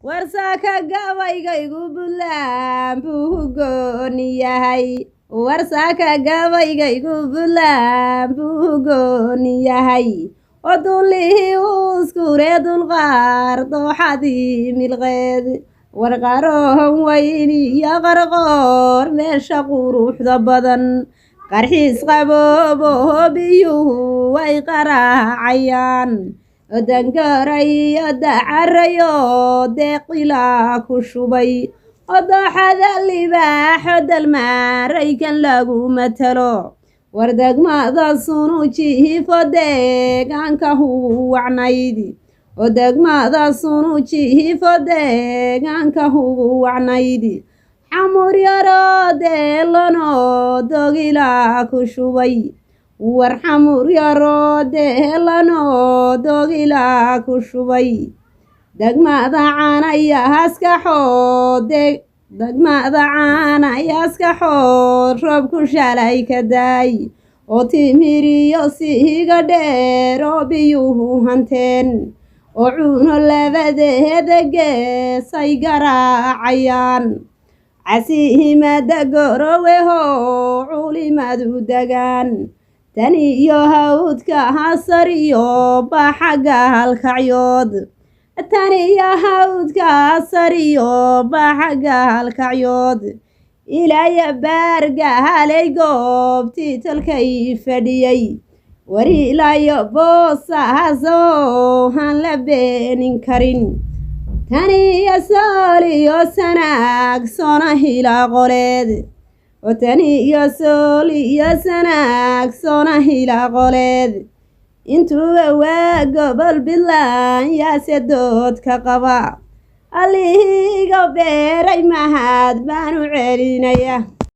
warsaaka gabaygaygu buntland buu gooni yahay warsaaka gabaygaygu buntland buu gooni yahay odunlihii uskuree dulqaar dooxadii milqeed warqaroon weyni iyo qarqoor meesha quruxda badan qarxiis qaboobo biyuhu way qaraacayaan odangarayo dacarayo deeqilaa ku shubay odooxada libaaxo dalmaaraykan lagu matalo wardegmada sunujiifo deegaanka huwacnayd odegmada sunujiifo deegaanka huwacnayd xamur yaroo deelano dogilaa ku shubay war xamur yaroo deelano dogilaa ku shubay degmada caanayaskaxood roobku shalay ka daay oo timiriyo siiga dheer oo biyuhu hanteen oo cuuno labadeeda geesay garaacayaan casiimada goroweho culimadu degaan tan iyo hawdka hasar iyo baxagga halkacyood tan iyo hawdka hasar iyo baxagga halkacyood ilaaya baarga halay goobtii talkay fadhiyay war ilaayo boosaaso han la beenin karin tan iyo sool iyo sanaag sona hilaqoleed oo tan iyo sool iyo sanaag sona hilaqoleed intuuba waa gobol buntland yaase doodka qaba allihiiga beeray mahad baan u celinaya